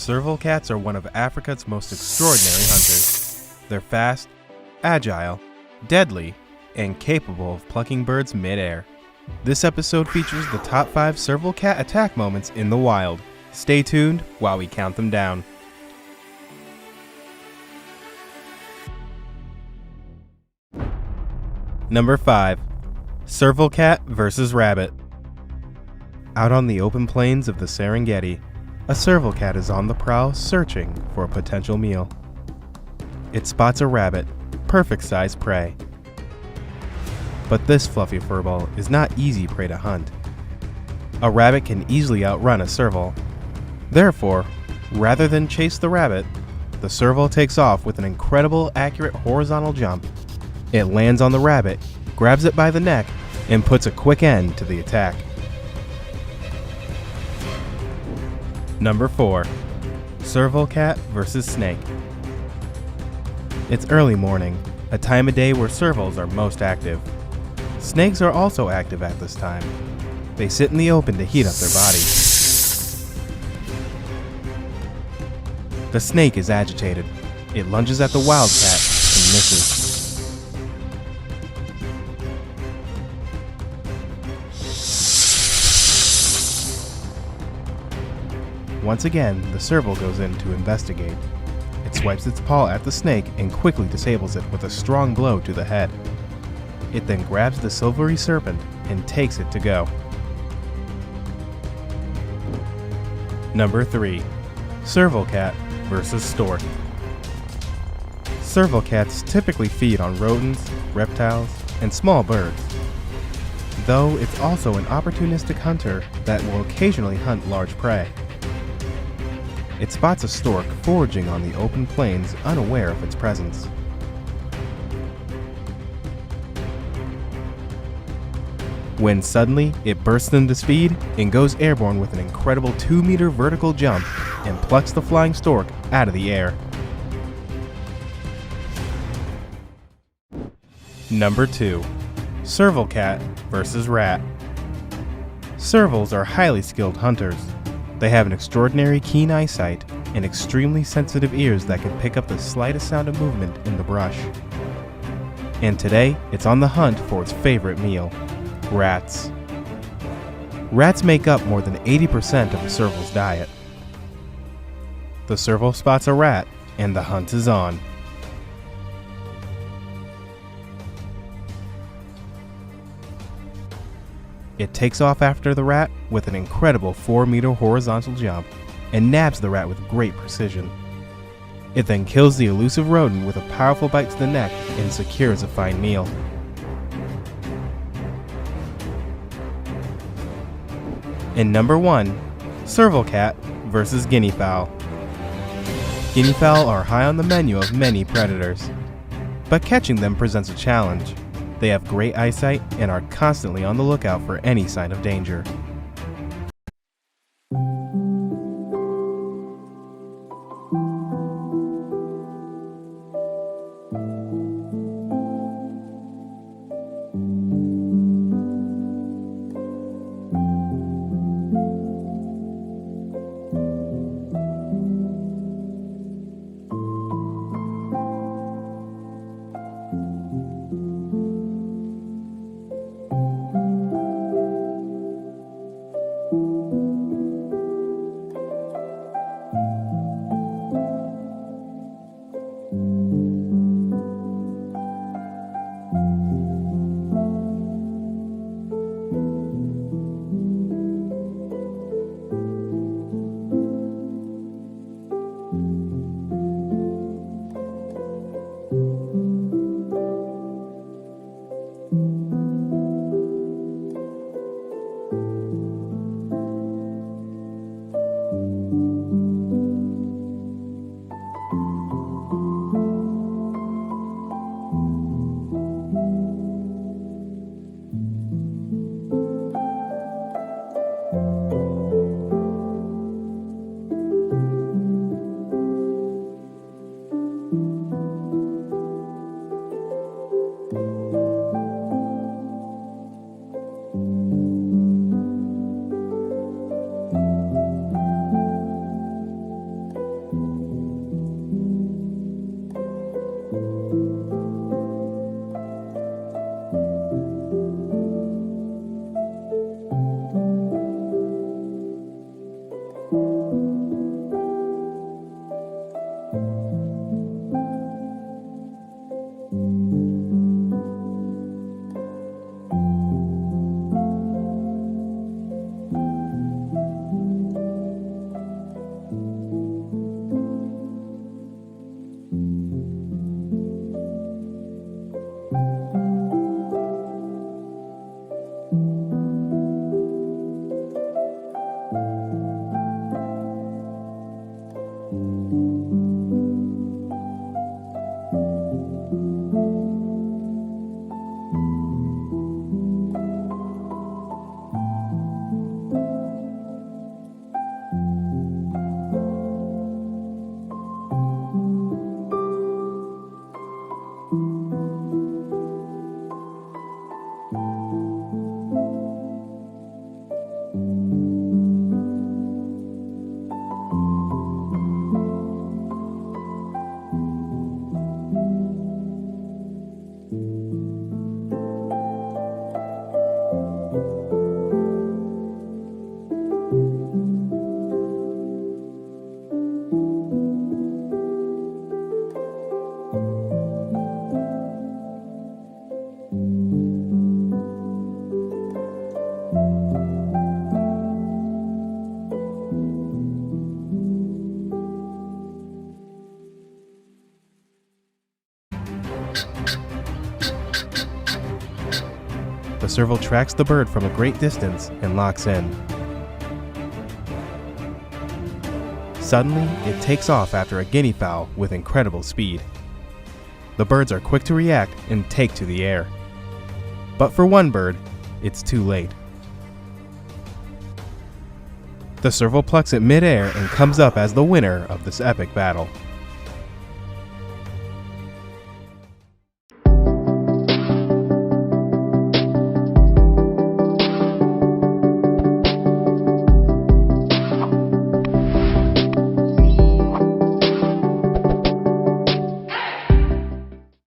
Serval cats are one of Africa's most extraordinary hunters. They're fast, agile, deadly, and capable of plucking birds mid-air. This episode features the top 5 Serval cat attack moments in the wild. Stay tuned while we count them down. Number 5. Serval cat versus rabbit. Out on the open plains of the Serengeti, a serval cat is on the prowl searching for a potential meal. It spots a rabbit, perfect-sized prey. But this fluffy furball is not easy prey to hunt. A rabbit can easily outrun a serval. Therefore, rather than chase the rabbit, the serval takes off with an incredible accurate horizontal jump. It lands on the rabbit, grabs it by the neck, and puts a quick end to the attack. Number 4. Serval cat versus snake. It's early morning, a time of day where servals are most active. Snakes are also active at this time. They sit in the open to heat up their bodies. The snake is agitated. It lunges at the wildcat and misses. Once again, the serval goes in to investigate. It swipes its paw at the snake and quickly disables it with a strong blow to the head. It then grabs the silvery serpent and takes it to go. Number 3. Serval cat versus stork. Serval cats typically feed on rodents, reptiles, and small birds. Though it's also an opportunistic hunter that will occasionally hunt large prey. It spots a stork foraging on the open plains, unaware of its presence. When suddenly it bursts into speed and goes airborne with an incredible 2-meter vertical jump and plucks the flying stork out of the air. Number 2. Serval cat versus rat. Servals are highly skilled hunters. They have an extraordinary keen eyesight and extremely sensitive ears that can pick up the slightest sound of movement in the brush. And today, it's on the hunt for its favorite meal, rats. Rats make up more than 80% of a serval's diet. The serval spots a rat, and the hunt is on. It takes off after the rat with an incredible 4-meter horizontal jump and nabs the rat with great precision. It then kills the elusive rodent with a powerful bite to the neck and secures a fine meal. And number 1, serval cat versus guinea fowl. Guinea fowl are high on the menu of many predators, but catching them presents a challenge. They have great eyesight and are constantly on the lookout for any sign of danger. Serval tracks the bird from a great distance and locks in. Suddenly, it takes off after a guinea fowl with incredible speed. The birds are quick to react and take to the air. But for one bird, it's too late. The Serval plucks it mid-air and comes up as the winner of this epic battle.